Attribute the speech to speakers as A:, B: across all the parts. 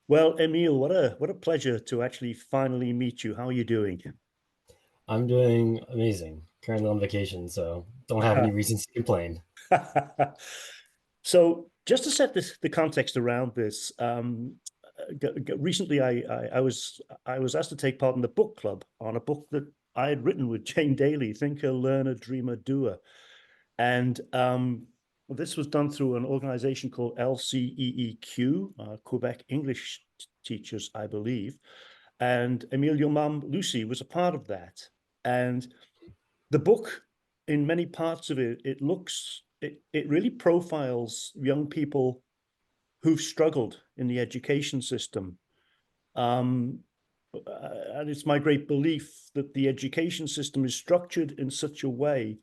A: Well, Emile, what a pleasure to actually finally meet you. How are you doing?
B: I'm doing amazing. Currently on vacation, so don't have any reasons to complain.
A: So, just to set the context around this, recently I was asked to take part in the book club on a book that I had written with Jane Daly, Thinker Learner Dreamer Doer, and this was done through an organization called LCEEQ, Quebec English Teachers, I believe. And Emile, your mum, Lucie, was a part of that. And the book, in many parts of it, it really profiles young people who've struggled in the education system. Um, and it's my great belief that the education system is structured in such a way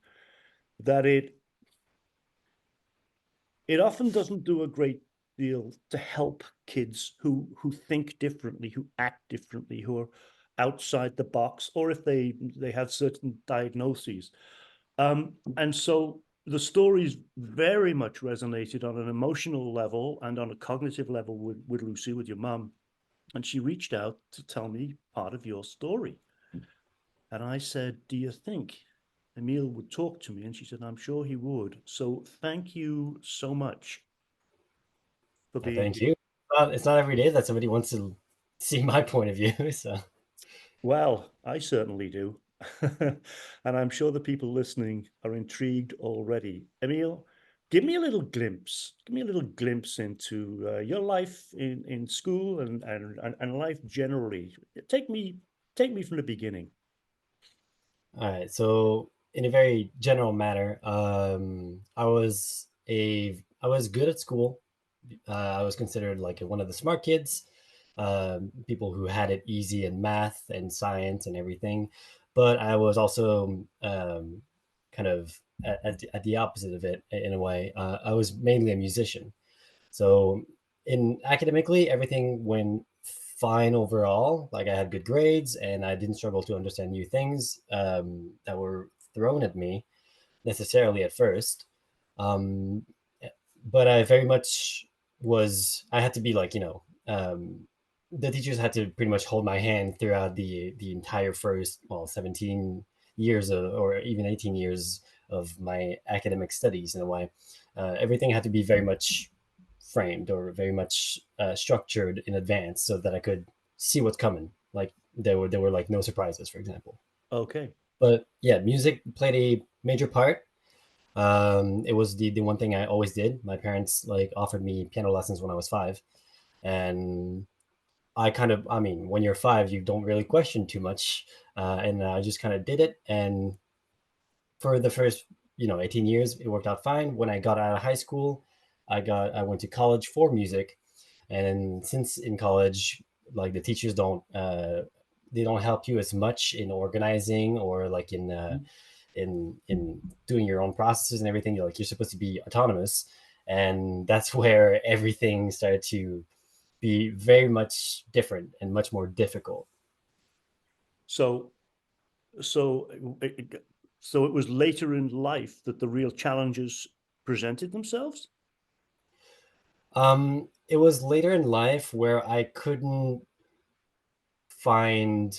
A: that it often doesn't do a great deal to help kids who think differently, who act differently, who are outside the box, or if they have certain diagnoses. And so the stories very much resonated on an emotional level and on a cognitive level with Lucy, with your mum. And she reached out to tell me part of your story. And I said, do you think Emile would talk to me? And she said, I'm sure he would. So thank you so much for being
B: Thank
A: here.
B: you. It's not every day that somebody wants to see my point of view. So,
A: Well, I certainly do. And I'm sure the people listening are intrigued already. Emile, give me a little glimpse into your life in school and life generally. Take me from the beginning.
B: all right. So, in a very general manner, I was good at school. I was considered like one of the smart kids, people who had it easy in math and science and everything. But I was also kind of at the opposite of it in a way. I was mainly a musician. So in academically, everything went fine overall. Like I had good grades and I didn't struggle to understand new things that were thrown at me necessarily at first. Um, but I very much I had to be like, the teachers had to pretty much hold my hand throughout the entire first, well, 17 years or even 18 years of my academic studies in a way. Everything had to be very much framed or very much structured in advance so that I could see what's coming. Like there were like no surprises, for example.
A: Okay.
B: But yeah, music played a major part. It was the one thing I always did. My parents like offered me piano lessons when I was 5, and I mean, when you're 5, you don't really question too much, and I just kind of did it. And for the first 18 years, it worked out fine. When I got out of high school, I went to college for music, and since in college, like the teachers don't they don't help you as much in organizing or like in doing your own processes and everything. You're supposed to be autonomous, and that's where everything started to be very much different and much more difficult.
A: So so so it was later in life that the real challenges presented themselves?
B: It was later in life where I couldn't find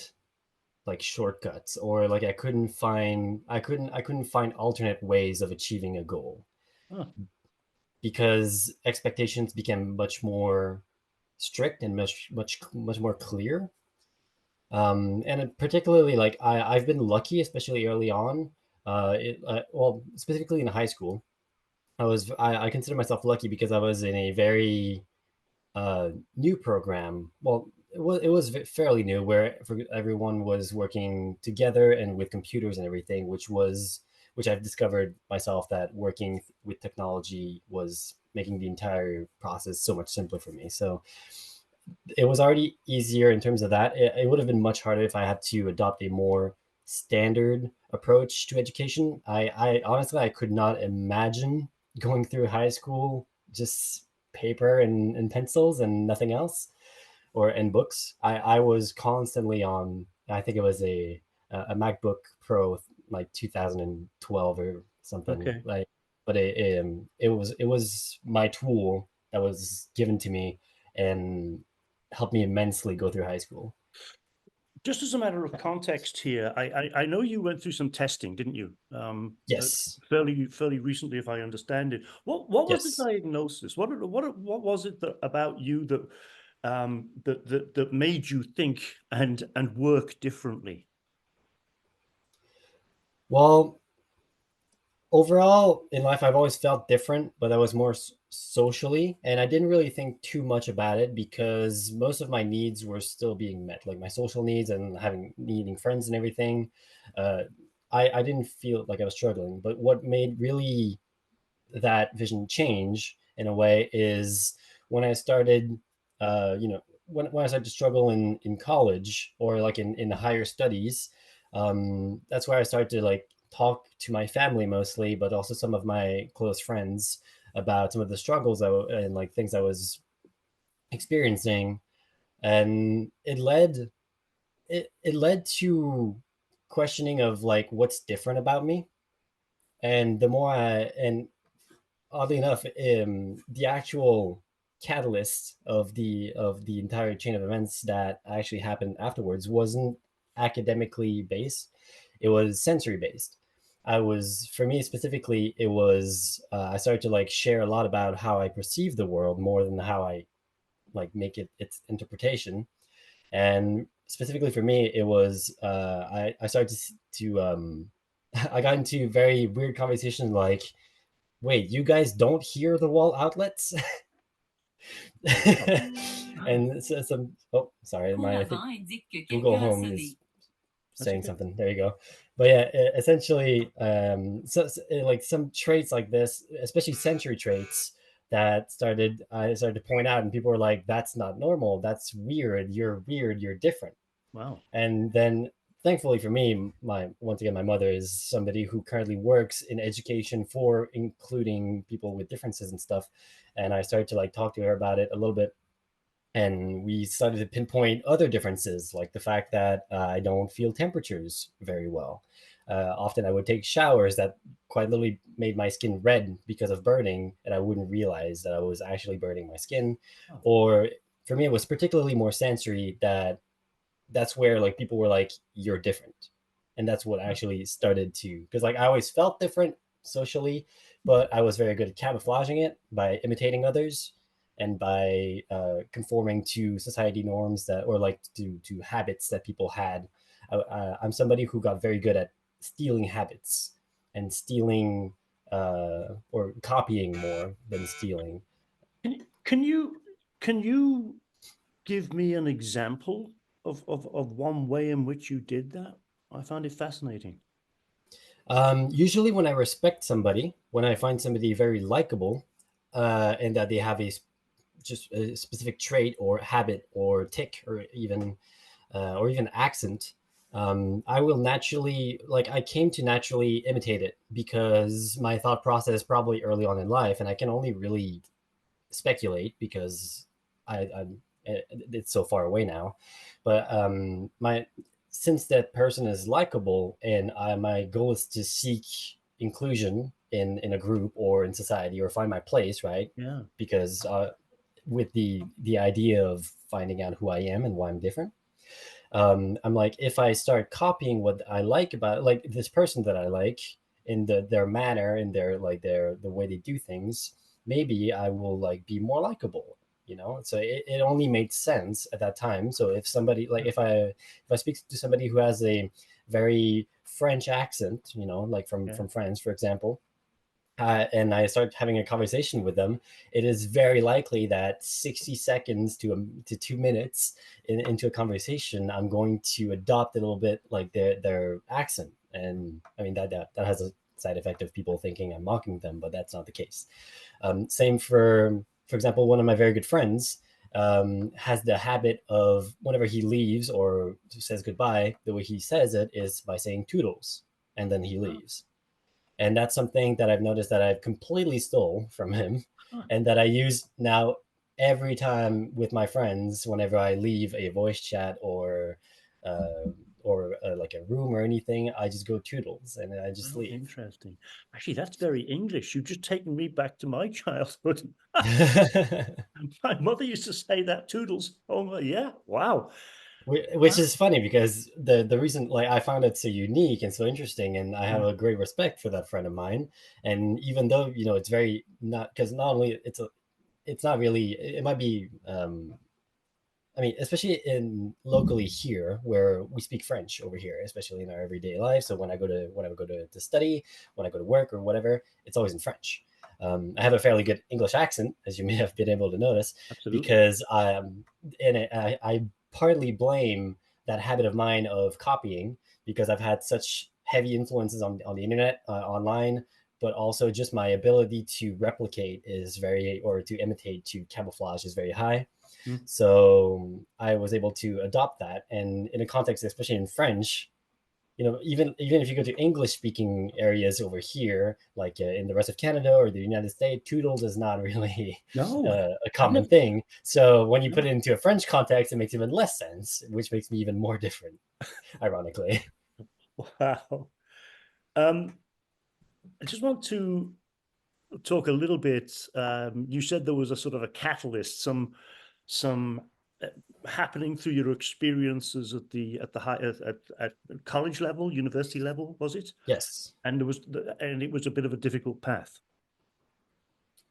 B: like shortcuts, or like I couldn't find alternate ways of achieving a goal
A: Ah,
B: because expectations became much more strict and much more clear. And particularly, like I've been lucky, especially early on. Well, specifically in high school, I consider myself lucky because I was in a very new program. Well, it was fairly new, where everyone was working together and with computers and everything, which I've discovered myself that working with technology was making the entire process so much simpler for me. So it was already easier in terms of that. It would have been much harder if I had to adopt a more standard approach to education. I honestly I could not imagine going through high school just paper and pencils and nothing else, or and books. I was constantly on. I think it was a MacBook Pro, like 2012 or something
A: okay.
B: like. But it was my tool that was given to me, and helped me immensely go through high school.
A: Just as a matter of context here, I know you went through some testing, didn't you?
B: Yes.
A: Fairly recently, if I understand it. What was the
B: Yes.
A: diagnosis? What was it about you that that made you think and work differently?
B: Well, overall in life, I've always felt different, but that was more socially, and I didn't really think too much about it because most of my needs were still being met, like my social needs and having needing friends and everything. Uh, I didn't feel like I was struggling, but what made really that vision change in a way is when I started, when I started to struggle in college or like in the higher studies. That's where I started to like talk to my family mostly, but also some of my close friends about some of the struggles and like things I was experiencing, and it led to questioning of like what's different about me. And the more I and oddly enough, the actual catalyst of the entire chain of events that actually happened afterwards wasn't academically based; it was sensory based. I was, for me specifically, it was I started to like share a lot about how I perceive the world more than how I like make it its interpretation. And specifically for me, it was I started I got into very weird conversations like, wait, you guys don't hear the wall outlets?
A: Wow.
B: And so, some, oh, sorry, my, I think Google Home is
A: That's
B: saying
A: okay.
B: something. There you go. But yeah, essentially, like some traits like this, especially sensory traits that I started to point out, and people were like, that's not normal. That's weird. You're weird. You're different.
A: Wow.
B: And then thankfully for me, my once again, my mother is somebody who currently works in education for including people with differences and stuff. And I started to like talk to her about it a little bit, and we started to pinpoint other differences, like the fact that I don't feel temperatures very well. Often I would take showers that quite literally made my skin red because of burning, and I wouldn't realize that I was actually burning my skin.
A: Oh,
B: Or for me, it was particularly more sensory that that's where like people were like, you're different. And that's what actually started to, because like I always felt different socially, but I was very good at camouflaging it by imitating others and by conforming to society norms that, or like to habits that people had. I'm somebody who got very good at stealing habits and stealing or copying more than stealing.
A: can you can you give me an example of one way in which you did that? I found it fascinating.
B: Usually, when I respect somebody, when I find somebody very likable, and that they have just a specific trait or habit or tick or even accent, I will naturally like I came to naturally imitate it because my thought process probably early on in life, and I can only really speculate because I'm it's so far away now. But my since that person is likable, and my goal is to seek inclusion in a group or in society or find my place, right?
A: Yeah.
B: Because with the idea of finding out who I am and why I'm different, I'm like, if I start copying what I like about like this person that I like in their manner and their the way they do things, maybe I will like be more likable, you know. So it only made sense at that time. So if somebody like if I speak to somebody who has a very French accent, you know, like
A: Yeah.
B: from France, for example, and I start having a conversation with them, it is very likely that 60 seconds to 2 minutes into a conversation, I'm going to adopt a little bit like their accent. And I mean, that has a side effect of people thinking I'm mocking them, but that's not the case. Same for example, one of my very good friends has the habit of whenever he leaves or says goodbye, the way he says it is by saying toodles, and then he
A: Oh,
B: leaves. And that's something that I've noticed that I've completely stole from him,
A: huh.
B: and that I use now every time with my friends whenever I leave a voice chat uh, or like a room or anything, I just go toodles and I just
A: Oh,
B: leave.
A: interesting. Actually, that's very English. You've just taken me back to my childhood. My mother used to say that, toodles. Oh, yeah. Wow.
B: Which is funny because the reason, like, I found it so unique and so interesting, and I have
A: Mm,
B: a great respect for that friend of mine. And even though, you know, it's very not, because not only it's not really, it might be I mean, especially in locally here, where we speak French over here, especially in our everyday life. So when I go to study, when I go to work or whatever, it's always in French. I have a fairly good English accent, as you may have been able to notice,
A: absolutely.
B: because I partly blame that habit of mine of copying, because I've had such heavy influences on the internet, online, but also just my ability to replicate is very, or to imitate, to camouflage is very high.
A: Mm,
B: So I was able to adopt that, and in a context, especially in French, you know, even if you go to English speaking areas over here, like in the rest of Canada or the United States, toodles is not really
A: no,
B: a
A: I've
B: common
A: never.
B: thing. So when you put
A: No.
B: it into a French context, it makes even less sense, which makes me even more different, ironically.
A: Wow. I just want to talk a little bit. You said there was a sort of a catalyst, some uh, happening through your experiences at the high at college level, university level, was it?
B: Yes,
A: And and it was a bit of a difficult path.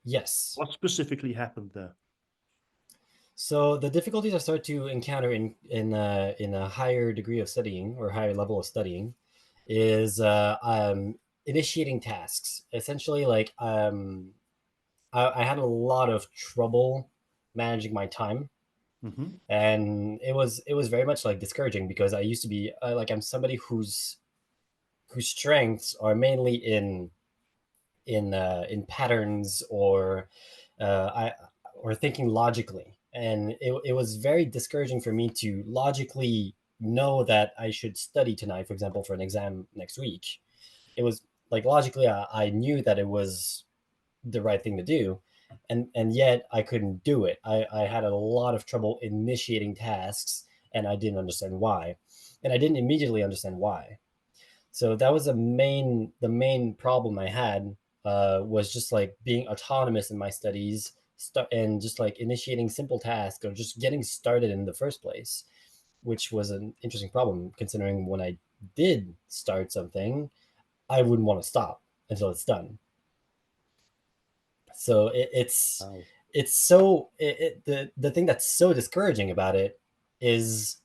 B: yes.
A: What specifically happened there?
B: So the difficulties I start to encounter in a higher degree of studying, or higher level of studying, is initiating tasks. Essentially, like, I had a lot of trouble managing my time,
A: Hmm.
B: and it was very much like discouraging, because I used to be, like, I'm somebody whose strengths are mainly in patterns, I or thinking logically, and it was very discouraging for me to logically know that I should study tonight, for example, for an exam next week. It was like, logically, I knew that it was the right thing to do, and yet I couldn't do it. I had a lot of trouble initiating tasks, and I didn't understand why, and I didn't immediately understand why. So that was the main problem I had, was just like being autonomous in my studies, and just like initiating simple tasks, or just getting started in the first place, which was an interesting problem, considering when I did start something, I wouldn't want to stop until it's done. So
A: Wow.
B: it's so the thing that's so discouraging about it is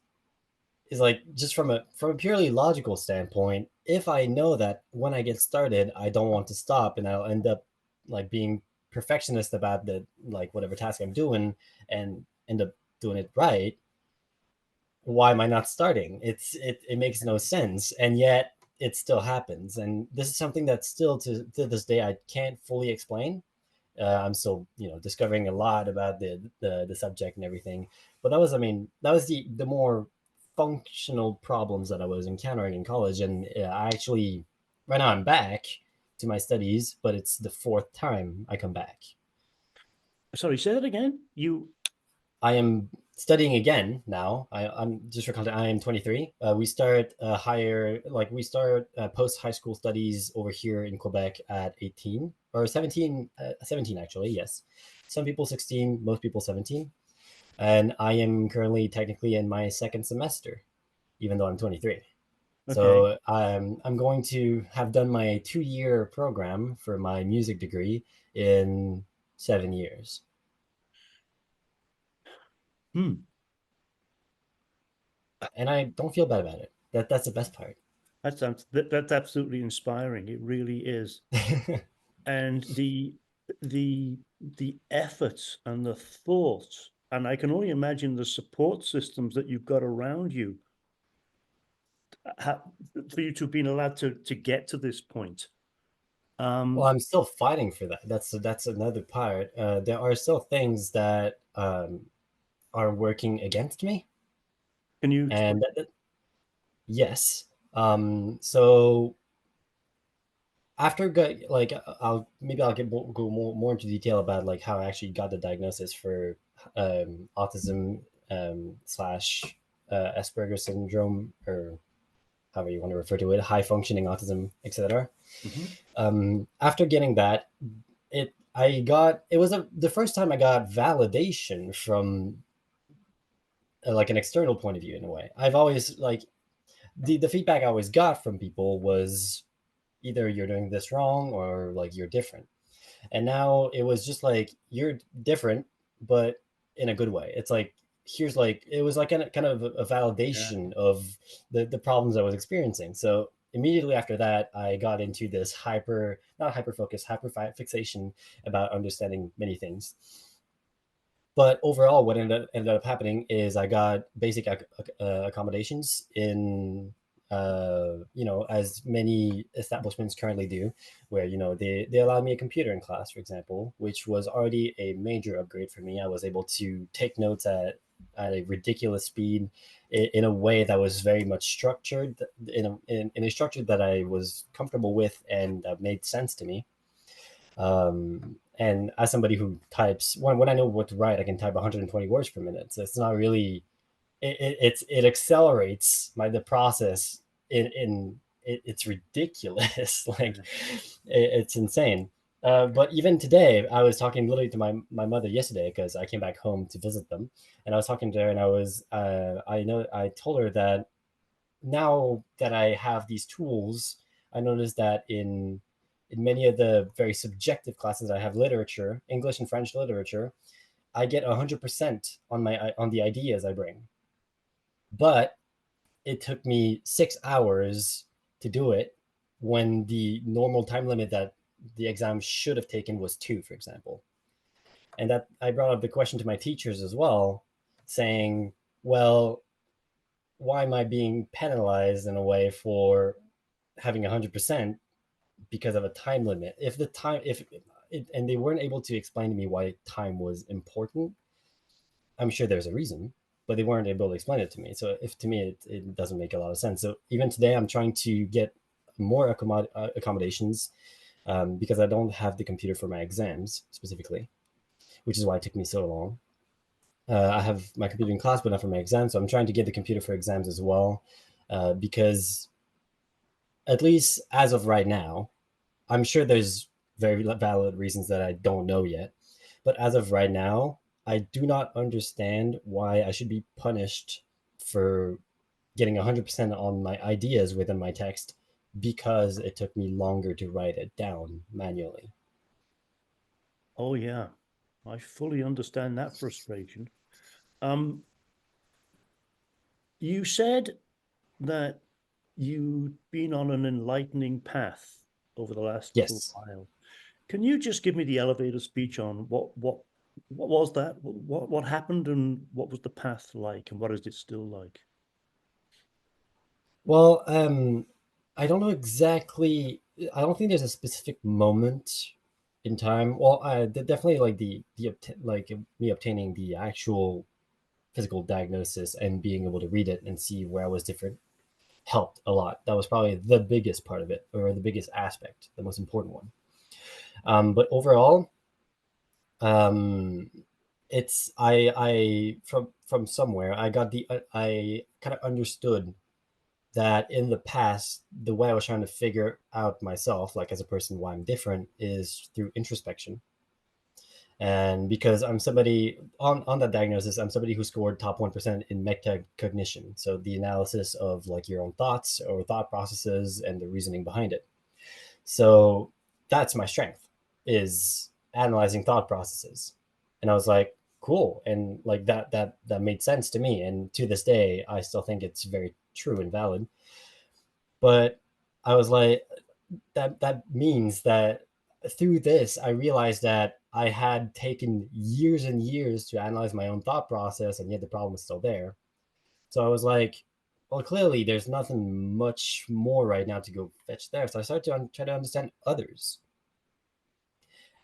B: is like, just from a purely logical standpoint, if I know that when I get started, I don't want to stop, and I'll end up like being perfectionist about the, like, whatever task I'm doing, and end up doing it right, why am I not starting? It makes no sense, and yet it still happens. And this is something that still, to this day, I can't fully explain. I'm still, discovering a lot about the subject and everything. But that was, I mean, that was the more functional problems that I was encountering in college. And I actually, right now, I'm back to my studies, but it's the fourth time I come back.
A: Sorry, say that again. You.
B: I am studying again now. I'm just for context. I am 23. We start post high school studies over here in Quebec at 18 or 17. 17 actually. Yes, some people 16, most people 17. And I am currently technically in my second semester, even though I'm 23.
A: Okay.
B: So I'm going to have done my 2-year program for my music degree in 7 years,
A: Hmm.
B: and I don't feel bad about it. That's the best part.
A: That's absolutely inspiring. It really is. And the effort and the thought, and I can only imagine the support systems that you've got around you, ha- for you to have been allowed to get to this point.
B: Well,
A: Um,
B: I'm still fighting for that. That's another part. There are still things that are working against me,
A: can you
B: and
A: explain?
B: yes. So after I'll go more into detail about, like, how I actually got the diagnosis for autism, slash Asperger syndrome, or however you want to refer to it, high functioning autism, etc.
A: Hmm.
B: After getting that, it was the first time I got validation from like an external point of view in a way. I've always like the feedback I always got from people was either you're doing this wrong or like you're different. And now it was just like you're different, but in a good way. It's like here's like it was like kind of a
A: Yeah.
B: validation of the problems I was experiencing. So immediately after that, I got into this not hyper focus, hyper fixation about understanding many things. But overall, what ended up happening is I got basic accommodations in, as many establishments currently do, where, they allowed me a computer in class, for example, which was already a major upgrade for me. I was able to take notes at a ridiculous speed in a way that was very much structured, in a structure that I was comfortable with and that made sense to me. And as somebody who types, when I know what to write, I can type 120 words per minute. So it's not really it accelerates the process it's ridiculous. Like
A: Yeah.
B: it's insane. But even today, I was talking literally to my mother yesterday because I came back home to visit them, and I was talking to her, and I told her that now that I have these tools, I noticed that in many of the very subjective classes I have, literature, English and French literature, I get 100% on the ideas I bring. But it took me 6 hours to do it when the normal time limit that the exam should have taken was 2, for example. And that I brought up the question to my teachers as well, saying, well, why am I being penalized in a way for having 100% because of a time limit? If the time, if it, and they weren't able to explain to me why time was important. I'm sure there's a reason, but they weren't able to explain it to me. So if to me it doesn't make a lot of sense. So even today, I'm trying to get more accommodations because I don't have the computer for my exams specifically, which is why it took me so long. I have my computer in class, but not for my exams. So I'm trying to get the computer for exams as well, because at least as of right now, I'm sure there's very valid reasons that I don't know yet. But as of right now, I do not understand why I should be punished for getting 100% on my ideas within my text because it took me longer to write it down manually.
A: Oh yeah, I fully understand that frustration. Um, you said that you've been on an enlightening path over the last little
B: Yes.
A: while. Can you just give me the elevator speech on what was that? What happened and what was the path like and what is it still like?
B: Well, I don't know exactly. I don't think there's a specific moment in time. Well, definitely like like me obtaining the actual physical diagnosis and being able to read it and see where I was different helped a lot. That was probably the biggest part of it, or the biggest aspect, the most important one. But overall, um, it's I from somewhere I got I kind of understood that in the past the way I was trying to figure out myself, like as a person, why I'm different, is through introspection. And because I'm somebody on that diagnosis, I'm somebody who scored top 1% in metacognition, so the analysis of like your own thoughts or thought processes and the reasoning behind it. So that's my strength, is analyzing thought processes. And I was like, cool. And like that made sense to me. And to this day, I still think it's very true and valid. But I was like, that means that through this, I realized that I had taken years and years to analyze my own thought process, and yet the problem was still there. So I was like, well, clearly there's nothing much more right now to go fetch there. So I started to try to understand others.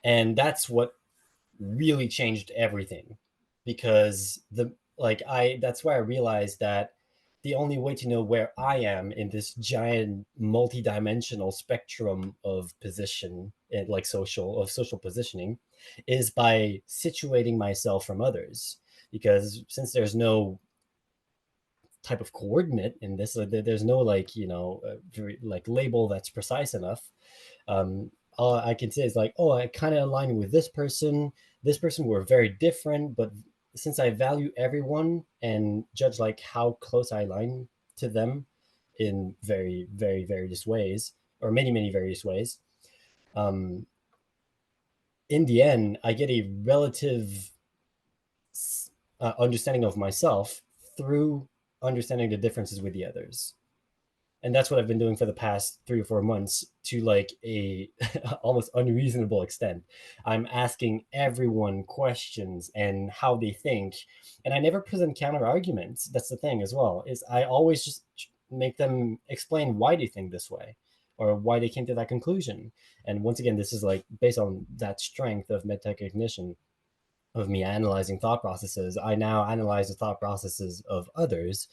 B: And that's what really changed everything, because that's where I realized that the only way to know where I am in this giant multi-dimensional spectrum of position and like social positioning is by situating myself from others. Because since there's no type of coordinate in this. There's no like, very, like label that's precise enough. All I can say is like, oh, I kind of align with this person. This person were very different, but since I value everyone and judge like how close I align to them in very, very various ways, or many, many various ways, um, in the end, I get a relative understanding of myself through understanding the differences with the others. And that's what I've been doing for the past 3 or 4 months to like a almost unreasonable extent. I'm asking everyone questions and how they think, and I never present counter arguments. That's the thing as well, is I always just make them explain why they think this way or why they came to that conclusion. And once again, this is like based on that strength of metacognition, of me analyzing thought processes. I now analyze the thought processes of others,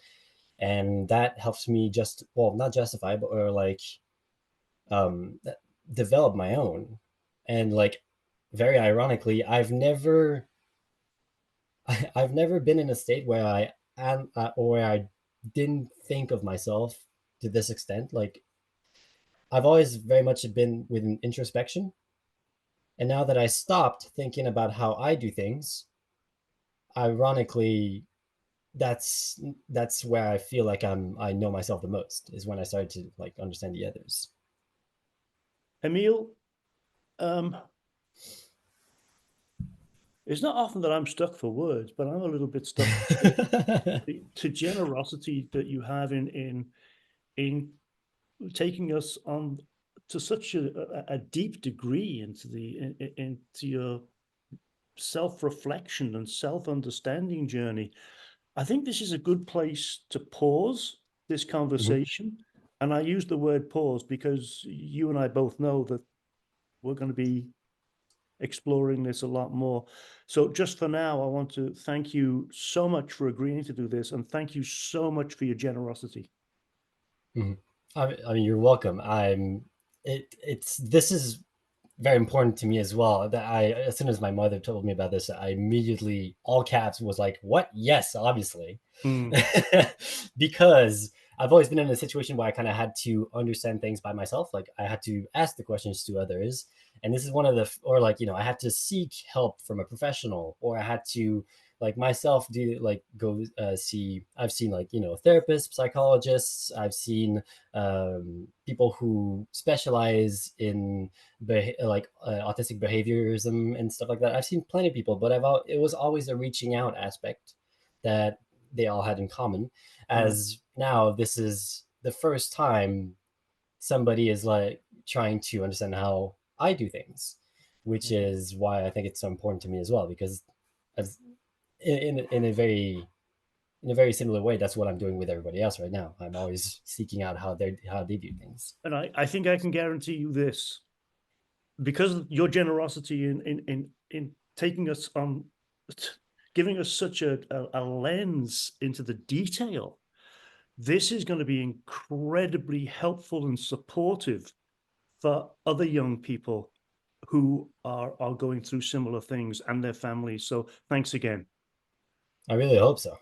B: and that helps me just, well, not justify, but or like um develop my own. And like, very ironically, I've never been in a state where I am or where I didn't think of myself to this extent. Like, I've always very much been within introspection, and now that I stopped thinking about how I do things, ironically, that's where I feel like I know myself the most, is when I started to like understand the others.
A: Émile, it's not often that I'm stuck for words, but I'm a little bit stuck to generosity that you have in taking us on to such a deep degree into your self-reflection and self-understanding journey. I think this is a good place to pause this conversation. And I use the word pause because you and I both know that we're going to be exploring this a lot more. So just for now, I want to thank you so much for agreeing to do this, and thank you so much for your generosity.
B: Mhm. I mean, you're welcome. It's this is very important to me as well. That as soon as my mother told me about this, I immediately, all caps, was like, "What? Yes, obviously,"
A: Mm.
B: because I've always been in a situation where I kind of had to understand things by myself. Like, I had to ask the questions to others, and this is one of the, or like, I had to seek help from a professional, or I had to like myself do like go see. I've seen like therapists, psychologists. I've seen people who specialize in like autistic behaviorism and stuff like that. I've seen plenty of people, but it was always a reaching out aspect that they all had in common. As now, this is the first time somebody is like trying to understand how I do things, which is why I think it's so important to me as well. Because as in a very similar way, that's what I'm doing with everybody else right now. I'm always seeking out how they do things.
A: And I think I can guarantee you this, because of your generosity in taking us on, giving us such a lens into the detail. This is going to be incredibly helpful and supportive for other young people who are going through similar things, and their families. So thanks again.
B: I really hope so.